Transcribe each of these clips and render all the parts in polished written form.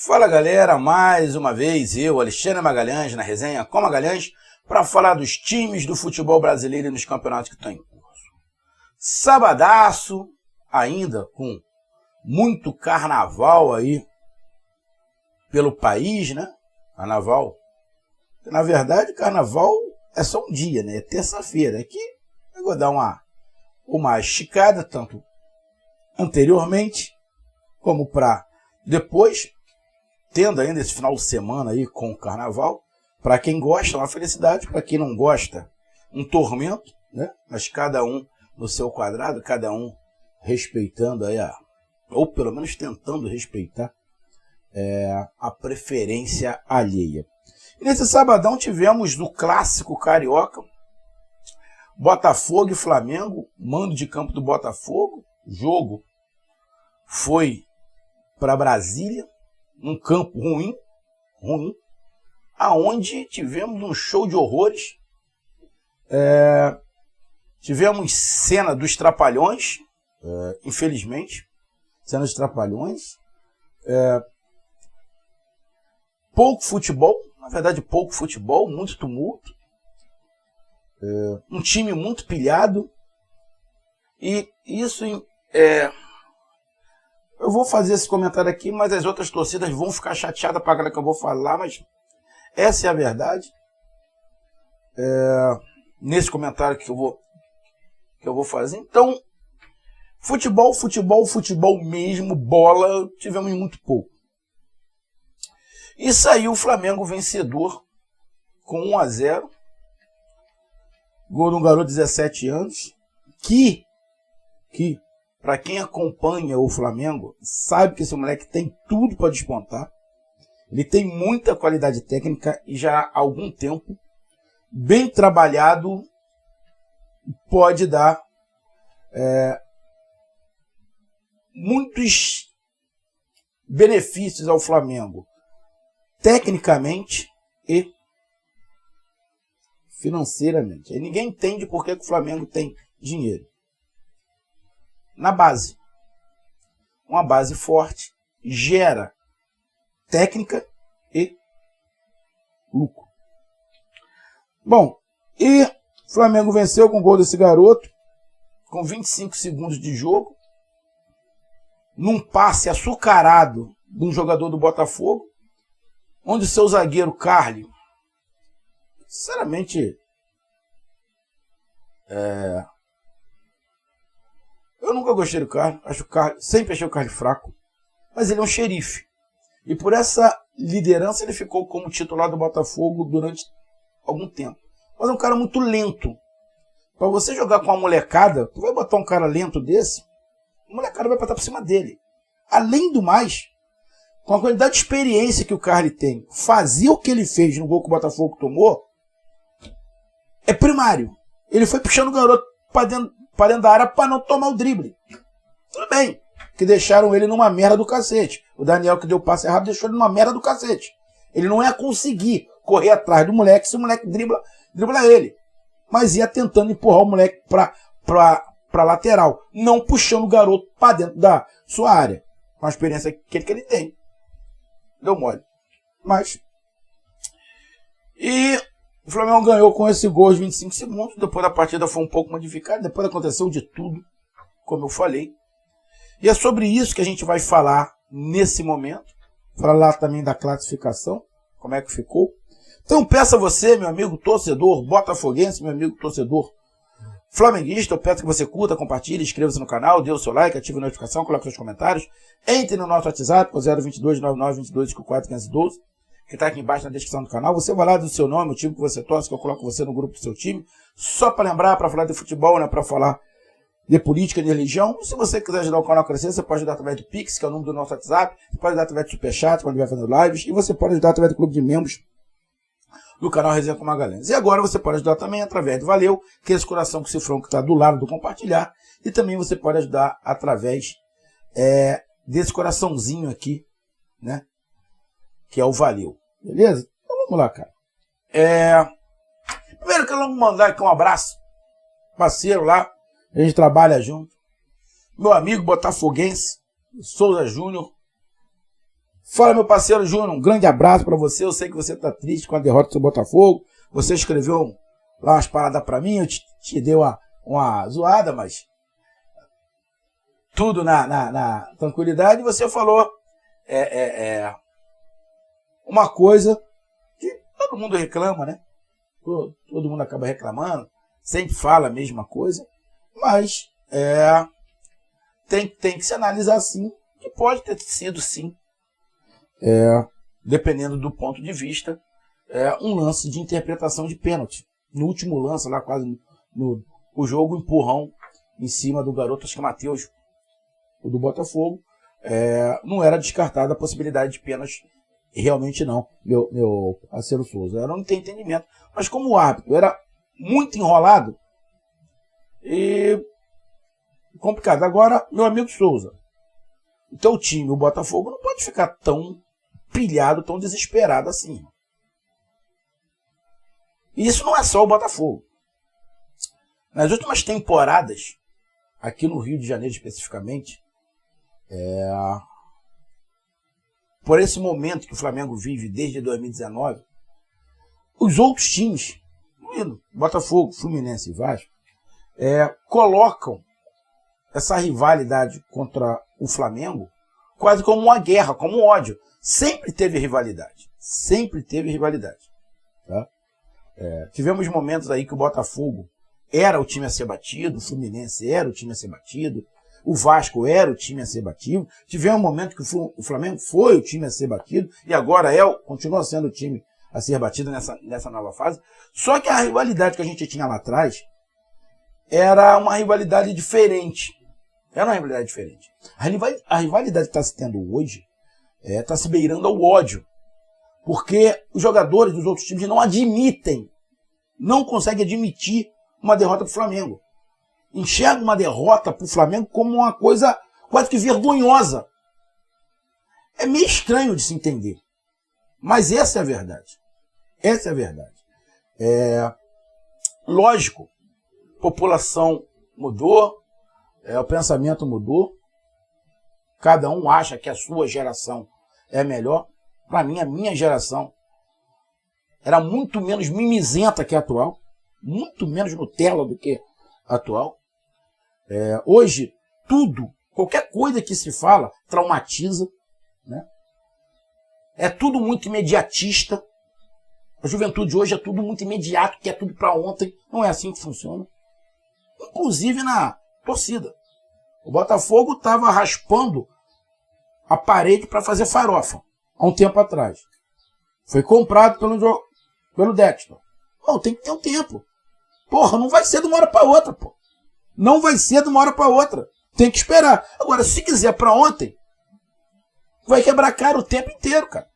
Fala galera, mais uma vez eu, Alexandre Magalhães, na resenha com Magalhães, para falar dos times do futebol brasileiro e nos campeonatos que estão em curso. Sabadaço, ainda com muito carnaval aí pelo país, né? Carnaval. Na verdade, carnaval é só um dia, né? É terça-feira. Aqui eu vou dar uma esticada, tanto anteriormente como para depois, tendo ainda esse final de semana aí com o carnaval. Para quem gosta, uma felicidade. Para quem não gosta, um tormento, né? Mas cada um no seu quadrado, cada um respeitando aí ou pelo menos tentando respeitar a preferência alheia. E nesse sabadão tivemos no clássico carioca, Botafogo e Flamengo, mando de campo do Botafogo. O jogo foi para Brasília, num campo ruim, aonde tivemos um show de horrores. Tivemos cena dos Trapalhões, infelizmente, cena dos Trapalhões. Pouco futebol, na verdade pouco futebol, muito tumulto. Um time muito pilhado. E isso eu vou fazer esse comentário aqui, mas as outras torcidas vão ficar chateadas para aquela que eu vou falar, mas essa é a verdade. Nesse comentário que eu vou fazer. Então, futebol mesmo, bola, tivemos muito pouco. E saiu o Flamengo vencedor com 1-0. Gol de um garoto de 17 anos, que para quem acompanha o Flamengo, sabe que esse moleque tem tudo para despontar. Ele tem muita qualidade técnica e já há algum tempo, bem trabalhado, pode dar muitos benefícios ao Flamengo, tecnicamente e financeiramente. Aí ninguém entende por que o Flamengo tem dinheiro. Na base. Uma base forte gera técnica e lucro. Bom, e o Flamengo venceu com o gol desse garoto, com 25 segundos de jogo, num passe açucarado de um jogador do Botafogo, onde o seu zagueiro Carly, sinceramente, eu nunca gostei do Carly, sempre achei o Carly fraco, mas ele é um xerife. E por essa liderança ele ficou como titular do Botafogo durante algum tempo. Mas é um cara muito lento. Para você jogar com uma molecada, tu vai botar um cara lento desse, a molecada vai botar por cima dele. Além do mais, com a quantidade de experiência que o Carly tem, fazer o que ele fez no gol que o Botafogo tomou, é primário. Ele foi puxando o garoto para dentro da área para não tomar o drible. Tudo bem, que deixaram ele numa merda do cacete. O Daniel, que deu o passe errado, deixou ele numa merda do cacete. Ele não ia conseguir correr atrás do moleque se o moleque dribla ele. Mas ia tentando empurrar o moleque pra lateral, não puxando o garoto para dentro da sua área. Com a experiência que ele tem. Deu mole. Mas... E o Flamengo ganhou com esse gol aos 25 segundos. Depois da partida foi um pouco modificada. Depois aconteceu de tudo, como eu falei. E é sobre isso que a gente vai falar nesse momento. Falar também da classificação, como é que ficou. Então peço a você, meu amigo torcedor botafoguense, meu amigo torcedor flamenguista, eu peço que você curta, compartilhe, inscreva-se no canal, dê o seu like, ative a notificação, coloque seus comentários. Entre no nosso WhatsApp, 022-99-22-54-512, que está aqui embaixo na descrição do canal. Você vai lá do seu nome, o time que você torce, que eu coloco você no grupo do seu time. Só para lembrar, para falar de futebol, né, para falar de política, de religião. Se você quiser ajudar o canal a crescer, você pode ajudar através do Pix, que é o número do nosso WhatsApp. Você pode ajudar através do Superchat, quando estiver fazendo lives. E você pode ajudar através do clube de membros do canal Resenha com Magalhães. E agora você pode ajudar também através do Valeu, que é esse coração com cifrão que está do lado do compartilhar. E também você pode ajudar através desse coraçãozinho aqui, né? Que é o Valeu. Beleza? Então vamos lá, cara. Primeiro que eu vou mandar aqui um abraço. Parceiro lá. A gente trabalha junto. Meu amigo botafoguense, Souza Júnior. Fala, meu parceiro Júnior, um grande abraço para você. Eu sei que você tá triste com a derrota do seu Botafogo. Você escreveu lá umas paradas para mim, eu te dei uma zoada, mas tudo na tranquilidade. Você falou uma coisa que todo mundo reclama, né? Todo mundo acaba reclamando, sempre fala a mesma coisa, mas tem que se analisar sim, que pode ter sido sim, dependendo do ponto de vista, um lance de interpretação de pênalti. No último lance, lá quase o jogo, empurrão em cima do garoto, acho que é Matheus, do Botafogo, não era descartada a possibilidade de pênalti, realmente não, meu parceiro Souza. Era um entendimento. Mas como o árbitro era muito enrolado e complicado. Agora, meu amigo Souza, o teu time, o Botafogo, não pode ficar tão pilhado, tão desesperado assim. E isso não é só o Botafogo. Nas últimas temporadas, aqui no Rio de Janeiro especificamente, por esse momento que o Flamengo vive desde 2019, os outros times, Botafogo, Fluminense e Vasco, colocam essa rivalidade contra o Flamengo quase como uma guerra, como um ódio. Sempre teve rivalidade. Sempre teve rivalidade. Tá? Tivemos momentos aí que o Botafogo era o time a ser batido, o Fluminense era o time a ser batido, o Vasco era o time a ser batido. Tivemos um momento que o Flamengo foi o time a ser batido e agora continua sendo o time a ser batido nessa nova fase. Só que a rivalidade que a gente tinha lá atrás era uma rivalidade diferente. Era uma rivalidade diferente. A rivalidade que está se tendo hoje está se beirando ao ódio. Porque os jogadores dos outros times não conseguem admitir uma derrota para o Flamengo. Enxergam uma derrota para o Flamengo como uma coisa quase que vergonhosa. É meio estranho de se entender. Mas essa é a verdade. Essa é a verdade. Lógico, a população mudou, o pensamento mudou. Cada um acha que a sua geração é melhor. Para mim, a minha geração era muito menos mimizenta que a atual. Muito menos Nutella do que a atual. Hoje, qualquer coisa que se fala, traumatiza. Né? É tudo muito imediatista. A juventude hoje é tudo muito imediato, que é tudo para ontem. Não é assim que funciona. Inclusive na torcida. O Botafogo estava raspando a parede para fazer farofa há um tempo atrás. Foi comprado pelo Dexter. Tem que ter um tempo. Porra, não vai ser de uma hora para outra, pô. Não vai ser de uma hora para outra. Tem que esperar. Agora, se quiser para ontem, vai quebrar caro o tempo inteiro, cara.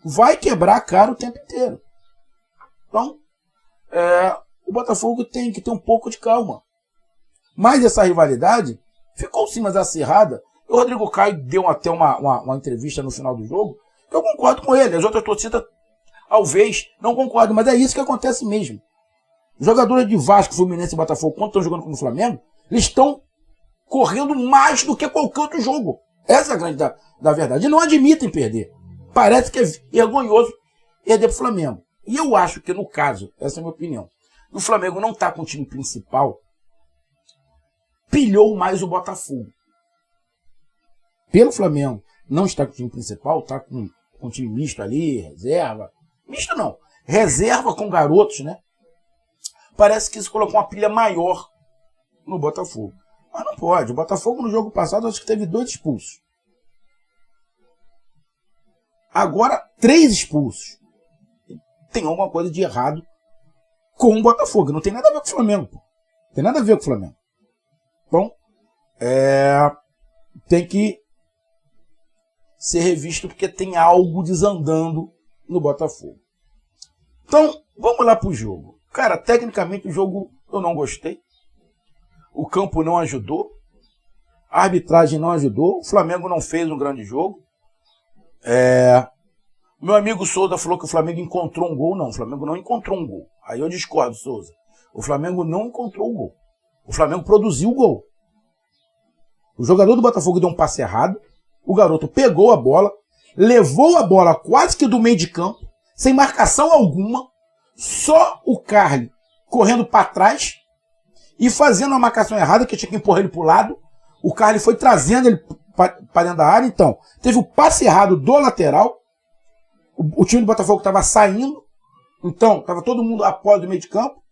Vai quebrar caro o tempo inteiro. Então, o Botafogo tem que ter um pouco de calma. Mas essa rivalidade ficou sim mais acirrada. O Rodrigo Caio deu até uma entrevista no final do jogo, que eu concordo com ele. As outras torcidas, talvez, não concordam, mas é isso que acontece mesmo. Os jogadores de Vasco, Fluminense e Botafogo, quando estão jogando como Flamengo, eles estão correndo mais do que qualquer outro jogo. Essa é a grande da verdade. E não admitem perder. Parece que é vergonhoso perder para o Flamengo. E eu acho que, no caso, essa é a minha opinião, o Flamengo não está com o time principal, pilhou mais o Botafogo. Pelo Flamengo não está com o time principal, está com um time misto ali, reserva. Misto não, reserva com garotos, né? Parece que isso colocou uma pilha maior no Botafogo. Mas não pode. O Botafogo no jogo passado acho que teve 2 expulsos. Agora 3 expulsos. Tem alguma coisa de errado com o Botafogo. Não tem nada a ver com o Flamengo. Pô. Tem nada a ver com o Flamengo. Então, tem que ser revisto porque tem algo desandando no Botafogo. Então, vamos lá pro jogo. Cara, tecnicamente o jogo eu não gostei. O campo não ajudou. A arbitragem não ajudou. O Flamengo não fez um grande jogo. Meu amigo Souza falou que o Flamengo encontrou um gol. Não, o Flamengo não encontrou um gol. Aí eu discordo, Souza. O Flamengo não encontrou o gol. O Flamengo produziu o gol. O jogador do Botafogo deu um passe errado. O garoto pegou a bola, levou a bola quase que do meio de campo, sem marcação alguma, só o Carly correndo para trás e fazendo a marcação errada, que tinha que empurrar ele para o lado. O Carly foi trazendo ele para dentro da área. Então, teve o passe errado do lateral. O time do Botafogo estava saindo. Então, estava todo mundo após do meio de campo.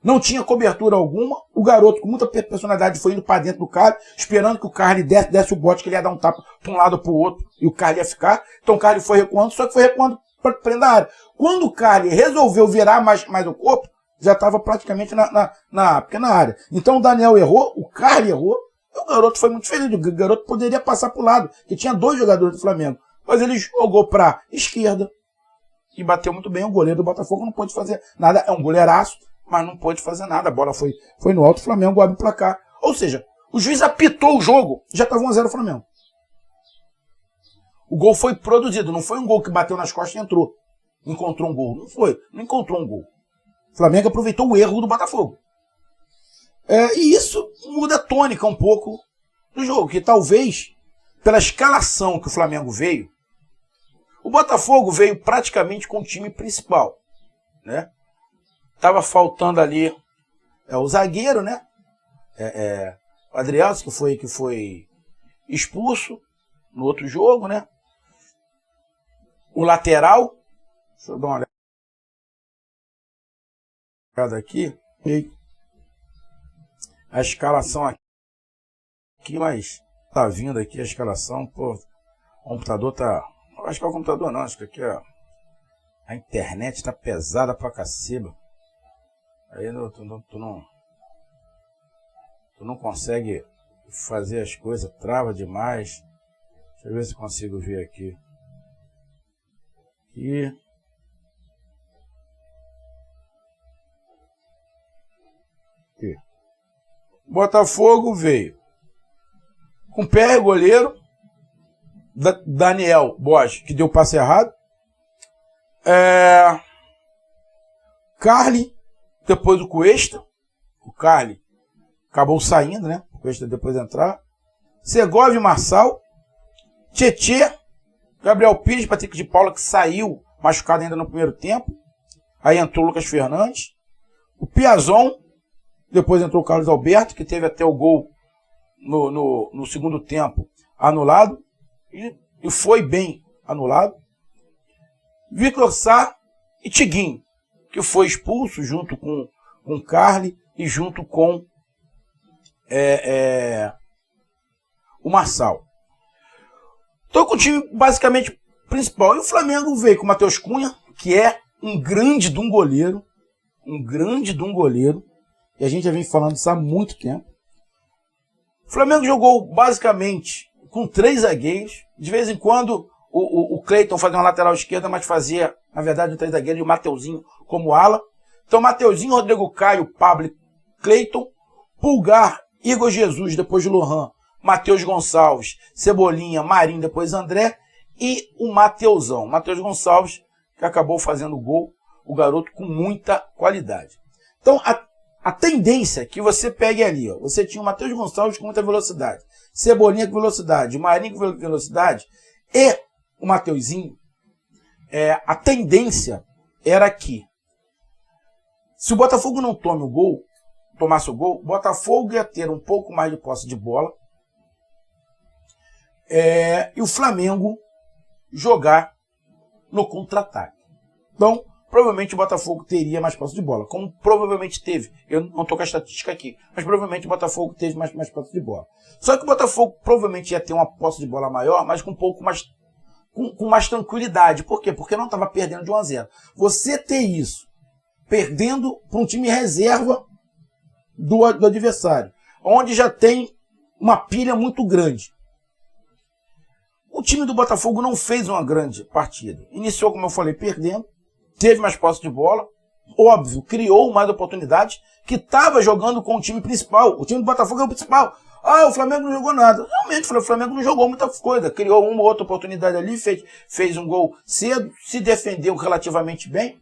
Não tinha cobertura alguma. O garoto, com muita personalidade, foi indo para dentro do Carly, esperando que o Carly desse o bote, que ele ia dar um tapa para um lado ou para o outro, e o Carly ia ficar. Então o Carly foi recuando, só que foi recuando para dentro da área. Quando o Carly resolveu virar mais o corpo, já estava praticamente na pequena área. Então o Daniel errou, o Carly errou, e o garoto foi muito feliz. O garoto poderia passar para o lado, que tinha 2 jogadores do Flamengo. Mas ele jogou para a esquerda e bateu muito bem. O goleiro do Botafogo não pôde fazer nada. É um goleiraço, mas não pôde fazer nada. A bola foi no alto, o Flamengo abre o placar. Ou seja, o juiz apitou o jogo, já estava 1-0 o Flamengo. O gol foi produzido, não foi um gol que bateu nas costas e entrou. Encontrou um gol. Não foi, não encontrou um gol. O Flamengo aproveitou o erro do Botafogo. E isso muda a tônica um pouco do jogo, que talvez, pela escalação que o Flamengo veio, o Botafogo veio praticamente com o time principal, né? Tava faltando ali o zagueiro, né? O Adriano, que foi expulso no outro jogo, né? O lateral, deixa eu dar uma olhada aqui. A escalação aqui, mas tá vindo aqui a escalação, pô. O computador tá... Acho que é o computador não, acho que aqui a internet tá pesada pra caceba. Aí tu não consegue fazer as coisas, trava demais. Deixa eu ver se consigo ver aqui. Aqui. Botafogo veio com pé goleiro, Daniel Borges, que deu passe errado. Carly, depois o Cuesta. O Carly acabou saindo, né? O Cuesta depois entrar. Segovia e Marçal. Tietê, Gabriel Pires, Patrick de Paula, que saiu machucado ainda no primeiro tempo. Aí entrou o Lucas Fernandes. O Piazon. Depois entrou o Carlos Alberto, que teve até o gol no segundo tempo anulado. E foi bem anulado. Vitor Sá e Tiguinho, que foi expulso junto com o Carly e junto com o Marçal. Então com o time basicamente principal. E o Flamengo veio com o Matheus Cunha, que é um grande de um goleiro. E a gente já vem falando isso há muito tempo. O Flamengo jogou basicamente com 3 zagueiros. De vez em quando o Cleiton fazia uma lateral esquerda, mas fazia, na verdade, o 3 zagueiros e o Mateuzinho como ala. Então Mateuzinho, Rodrigo Caio, Pablo, Cleiton, Pulgar, Igor Jesus, depois de Lohan, Matheus Gonçalves, Cebolinha, Marinho, depois André e o Mateuzão. Matheus Gonçalves, que acabou fazendo o gol, o garoto com muita qualidade. Então a tendência é que você pegue ali, ó, você tinha o Matheus Gonçalves com muita velocidade, Cebolinha com velocidade, Marinho com velocidade e o Mateuzinho. A tendência era que, se o Botafogo não tomasse o gol, o Botafogo ia ter um pouco mais de posse de bola e o Flamengo jogar no contra-ataque. Então, provavelmente o Botafogo teria mais posse de bola, como provavelmente teve. Eu não estou com a estatística aqui, mas provavelmente o Botafogo teve mais posse de bola. Só que o Botafogo provavelmente ia ter uma posse de bola maior, mas com um pouco mais, com mais tranquilidade. Por quê? Porque não estava perdendo de 1-0. Você ter isso, perdendo para um time reserva do adversário, onde já tem uma pilha muito grande. O time do Botafogo não fez uma grande partida. Iniciou, como eu falei, perdendo. Teve mais posse de bola, óbvio, criou mais oportunidades, que estava jogando com o time principal. O time do Botafogo é o principal. O Flamengo não jogou nada. Realmente, o Flamengo não jogou muita coisa. Criou uma ou outra oportunidade ali, fez um gol cedo, se defendeu relativamente bem.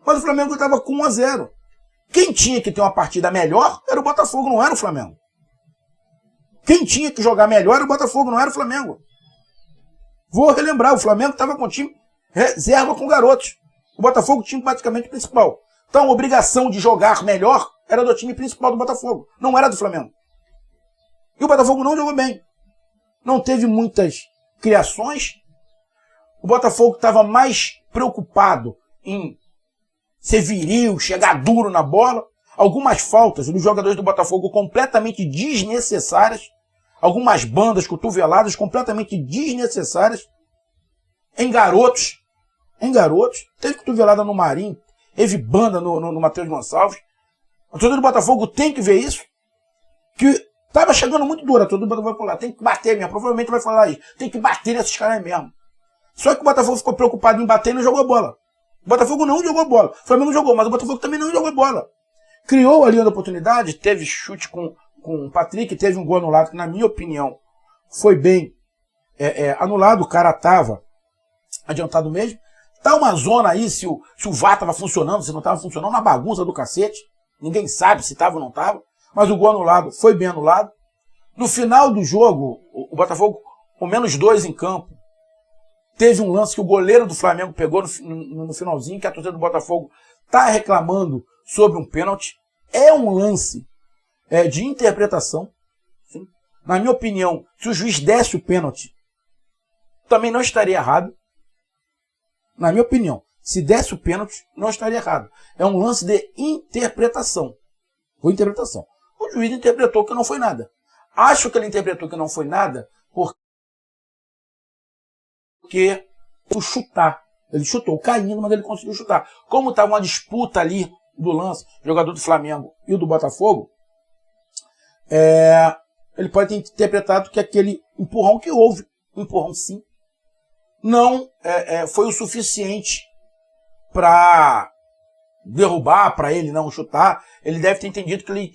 Mas o Flamengo estava com 1-0. Quem tinha que ter uma partida melhor era o Botafogo, não era o Flamengo. Quem tinha que jogar melhor era o Botafogo, não era o Flamengo. Vou relembrar, o Flamengo estava com o time reserva com garotos. O Botafogo tinha praticamente o principal. Então a obrigação de jogar melhor era do time principal do Botafogo, não era do Flamengo. E o Botafogo não jogou bem. Não teve muitas criações. O Botafogo estava mais preocupado em ser viril, chegar duro na bola. Algumas faltas dos jogadores do Botafogo completamente desnecessárias. Algumas bandas cotoveladas completamente desnecessárias. Em garotos. Teve cotovelada no Marinho. Teve banda no Matheus Gonçalves. A torcida do Botafogo tem que ver isso. Que estava chegando muito dura. A torcida do Botafogo vai falar, tem que bater mesmo. Provavelmente vai falar isso. Tem que bater nesses caras mesmo. Só que o Botafogo ficou preocupado em bater e não jogou a bola. O Botafogo não jogou bola. O Flamengo jogou, mas o Botafogo também não jogou bola. Criou ali uma oportunidade, teve chute com o Patrick, teve um gol anulado, que na minha opinião foi bem anulado. O cara estava adiantado mesmo. Tá uma zona aí, se o VAR estava funcionando, se não estava funcionando, uma bagunça do cacete. Ninguém sabe se estava ou não estava. Mas o gol anulado foi bem anulado. No final do jogo, o Botafogo, com -2 em campo, teve um lance que o goleiro do Flamengo pegou no finalzinho, que a torcida do Botafogo está reclamando sobre um pênalti. É um lance de interpretação. Sim. Na minha opinião, se o juiz desse o pênalti, também não estaria errado. Na minha opinião, se desse o pênalti, não estaria errado. É um lance de interpretação. Foi interpretação. O juiz interpretou que não foi nada. Acho que ele interpretou que não foi nada porque o chutar. Ele chutou caindo, mas ele conseguiu chutar. Como estava uma disputa ali do lance, jogador do Flamengo e o do Botafogo, ele pode ter interpretado que aquele empurrão que houve, um empurrão sim, não foi o suficiente para derrubar, para ele não chutar. Ele deve ter entendido que ele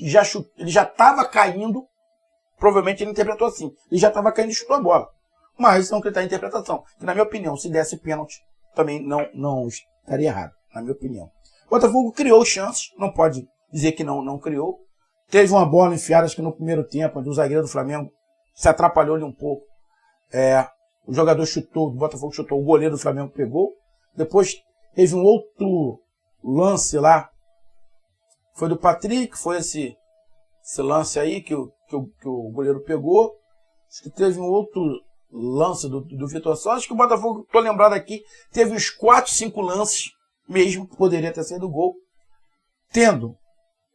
já estava caindo, provavelmente ele interpretou assim, ele já estava caindo e chutou a bola. Mas não acreditar em interpretação. Que, na minha opinião, se desse pênalti, também não estaria errado, na minha opinião. O Botafogo criou chances, não pode dizer que não criou. Teve uma bola enfiada, acho que no primeiro tempo, onde o zagueiro do Flamengo se atrapalhou ali um pouco. O jogador chutou, o Botafogo chutou, o goleiro do Flamengo pegou. Depois teve um outro lance lá, foi do Patrick, foi esse lance aí que o goleiro pegou. Acho que teve um outro lance do Vitor Sá. Acho que o Botafogo, tô lembrado aqui, teve uns 4, 5 lances mesmo, que poderia ter sido gol, tendo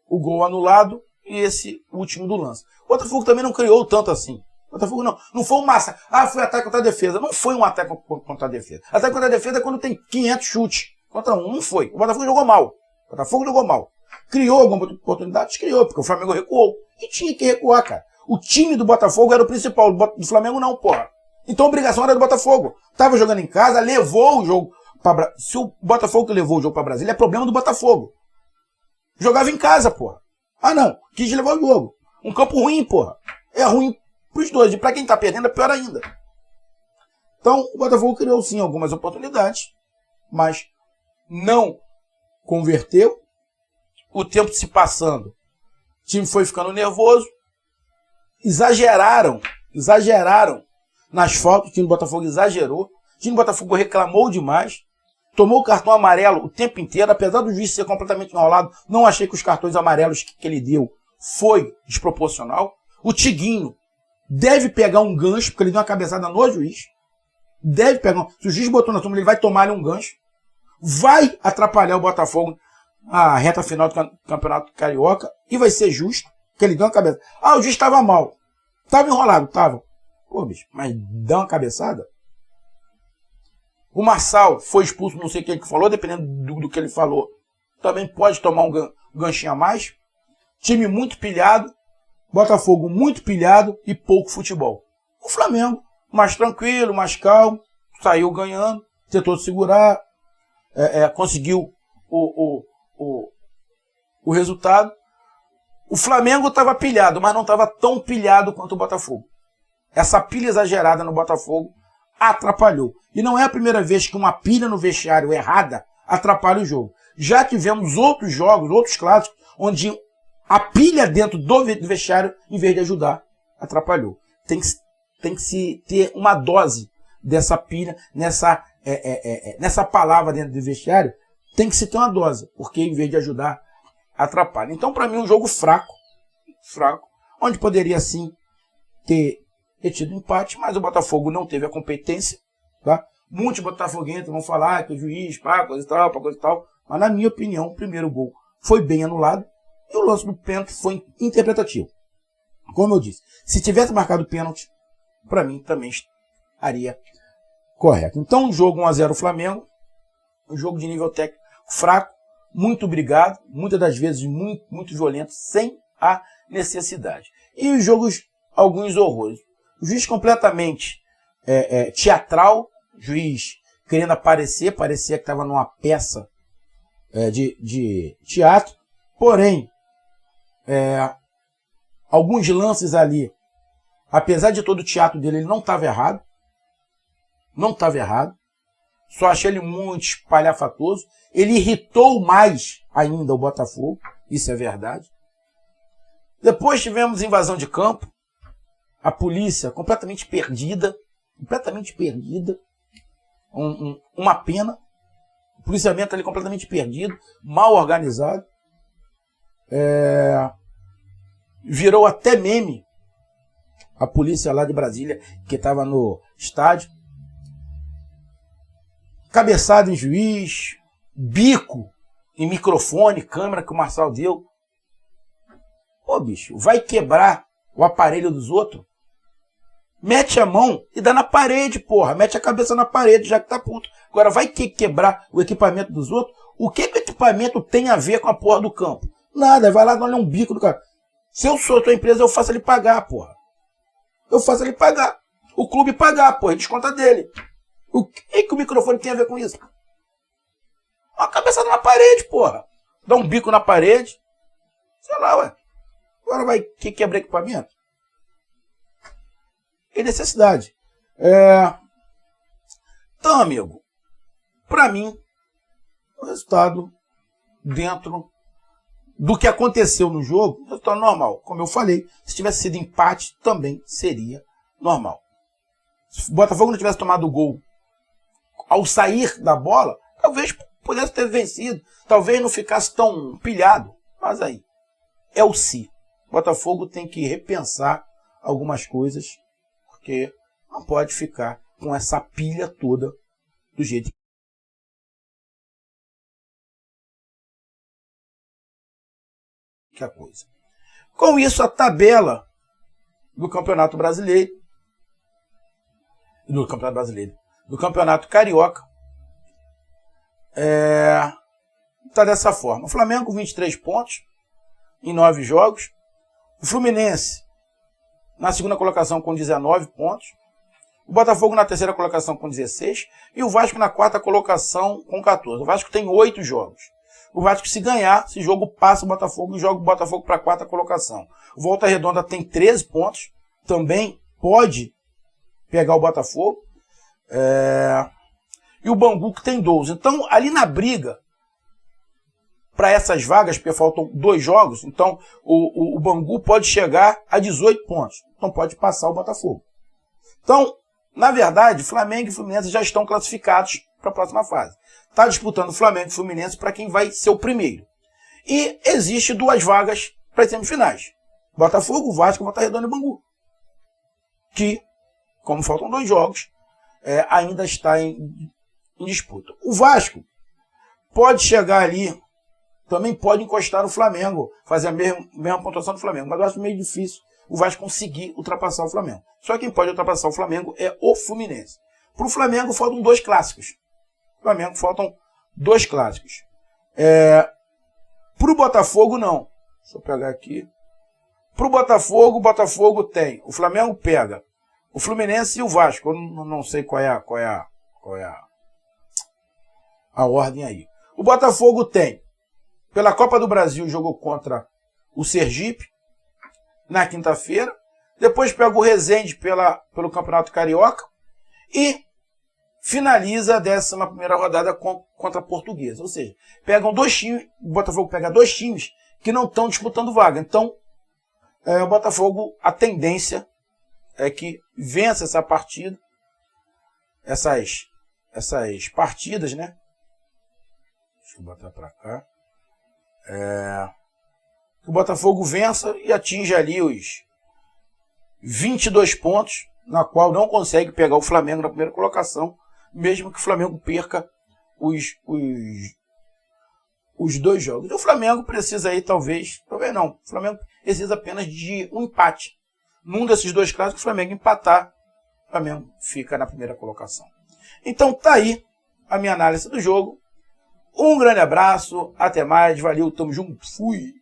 o gol anulado e esse último do lance. O Botafogo também não criou tanto assim. O Botafogo não foi um massa. Foi ataque contra a defesa. Não foi um ataque contra a defesa. Ataque contra a defesa é quando tem 500 chutes contra um. Não foi. O Botafogo jogou mal. Criou alguma oportunidade? Criou, porque o Flamengo recuou. E tinha que recuar, cara. O time do Botafogo era o principal, do Flamengo não, porra. Então a obrigação era do Botafogo. Tava jogando em casa, levou o jogo para Se o Botafogo que levou o jogo para Brasília, é problema do Botafogo. Jogava em casa, porra. Não, quis levar o jogo. Um campo ruim, porra. É ruim pros dois. E pra quem tá perdendo é pior ainda. Então o Botafogo criou sim algumas oportunidades, mas não converteu. O tempo se passando, o time foi ficando nervoso. Exageraram nas faltas. O time do Botafogo exagerou. O time do Botafogo reclamou demais. Tomou o cartão amarelo o tempo inteiro. Apesar do juiz ser completamente enrolado, não achei que os cartões amarelos que ele deu foi desproporcional. O Tiguinho deve pegar um gancho, porque ele deu uma cabeçada no juiz. Deve pegar. Se o juiz botou na turma, ele vai tomar um gancho. Vai atrapalhar o Botafogo a reta final do Campeonato Carioca. E vai ser justo, que ele deu uma cabeçada. O juiz estava mal. Estava enrolado, estava. Pô, bicho, mas dá uma cabeçada? O Marçal foi expulso, não sei quem que falou, dependendo do que ele falou. Também pode tomar um ganchinho a mais. Time muito pilhado. Botafogo muito pilhado e pouco futebol. O Flamengo, mais tranquilo, mais calmo, saiu ganhando, tentou segurar, conseguiu o resultado. O Flamengo estava pilhado, mas não estava tão pilhado quanto o Botafogo. Essa pilha exagerada no Botafogo atrapalhou. E não é a primeira vez que uma pilha no vestiário errada atrapalha o jogo. Já tivemos outros jogos, outros clássicos, onde a pilha dentro do vestiário, em vez de ajudar, atrapalhou. Tem que se ter uma dose dessa pilha, nessa palavra dentro do vestiário, tem que se ter uma dose, porque em vez de ajudar, atrapalha. Então, para mim, um jogo fraco, onde poderia sim ter tido empate, mas o Botafogo não teve a competência, tá? Muitos botafoguenses vão falar que o juiz, coisa e tal, mas na minha opinião, o primeiro gol foi bem anulado e o lance do pênalti foi interpretativo. Como eu disse, se tivesse marcado o pênalti, para mim também estaria correto. Então, um jogo 1-0 Flamengo, um jogo de nível técnico fraco, muito brigado, muitas das vezes muito violento, sem a necessidade. E os jogos, alguns horrores. O juiz completamente teatral, juiz querendo aparecer, parecia que estava numa peça de teatro, porém, alguns lances ali, apesar de todo o teatro dele, ele não estava errado, só achei ele muito espalhafatoso, ele irritou mais ainda o Botafogo, isso é verdade. Depois tivemos invasão de campo, a polícia completamente perdida, uma pena, o policiamento ali completamente perdido, mal organizado, virou até meme a polícia lá de Brasília, que estava no estádio, cabeçada em juiz, bico em microfone, câmera que o Marçal deu. Ô bicho, vai quebrar o aparelho dos outros? Mete a mão e dá na parede, porra. Mete a cabeça na parede, já que tá puto. Agora vai quebrar o equipamento dos outros? O que o equipamento tem a ver com a porra do campo? Nada, vai lá dar um bico do cara. Se eu sou tua empresa, eu faço ele pagar, porra. Eu faço ele pagar. O clube pagar, porra, desconta dele. O que o microfone tem a ver com isso? Uma cabeçada na parede, porra. Dá um bico na parede. Sei lá, ué. Agora vai quebrar equipamento? É necessidade. Então, amigo, pra mim, o resultado dentro do que aconteceu no jogo, o resultado normal. Como eu falei, se tivesse sido empate, também seria normal. Se o Botafogo não tivesse tomado o gol ao sair da bola, talvez pudesse ter vencido, talvez não ficasse tão pilhado. Mas aí, é o si. O Botafogo tem que repensar algumas coisas, porque não pode ficar com essa pilha toda do jeito que é a coisa. Com isso, a tabela do Campeonato Brasileiro, do Campeonato Carioca, está dessa forma. O Flamengo, 23 pontos em 9 jogos. O Fluminense, na segunda colocação, com 19 pontos. O Botafogo na terceira colocação, com 16. E o Vasco na quarta colocação, com 14. O Vasco tem 8 jogos. O Vasco, se ganhar, esse jogo passa o Botafogo e joga o Botafogo para a quarta colocação. O Volta Redonda tem 13 pontos. Também pode pegar o Botafogo. E o Bangu, que tem 12. Então, ali na briga, para essas vagas, porque faltam 2 jogos, então o Bangu pode chegar a 18 pontos. Então pode passar o Botafogo. Então, na verdade, Flamengo e Fluminense já estão classificados para a próxima fase. Está disputando Flamengo e Fluminense para quem vai ser o primeiro. E existe 2 vagas para as semifinais. Botafogo, Vasco, Volta Redonda e Bangu. Que, como faltam 2 jogos, ainda está em disputa. O Vasco pode chegar ali, também pode encostar no Flamengo, fazer a mesma pontuação do Flamengo, mas eu acho meio difícil o Vasco conseguir ultrapassar o Flamengo. Só quem pode ultrapassar o Flamengo é o Fluminense. Para o Flamengo faltam 2 clássicos. Para o Botafogo, não. Deixa eu pegar aqui. Para o Botafogo tem. O Flamengo pega o Fluminense e o Vasco. Eu não sei qual é a ordem aí. O Botafogo tem, pela Copa do Brasil, jogou contra o Sergipe na quinta-feira. Depois pega o Resende pelo Campeonato Carioca. E finaliza a 11ª rodada contra a Portuguesa. Ou seja, pegam 2 times, o Botafogo pega 2 times que não estão disputando vaga. Então, o Botafogo, a tendência é que vença essa partida essas partidas, né? Deixa eu botar para cá. Que o Botafogo vença e atinja ali os 22 pontos, na qual não consegue pegar o Flamengo na primeira colocação, mesmo que o Flamengo perca os 2 jogos. O Flamengo precisa aí, talvez não, o Flamengo precisa apenas de um empate. Num desses 2 clássicos, o Flamengo empatar, o Flamengo fica na primeira colocação. Então tá aí a minha análise do jogo. Um grande abraço, até mais, valeu, tamo junto, fui!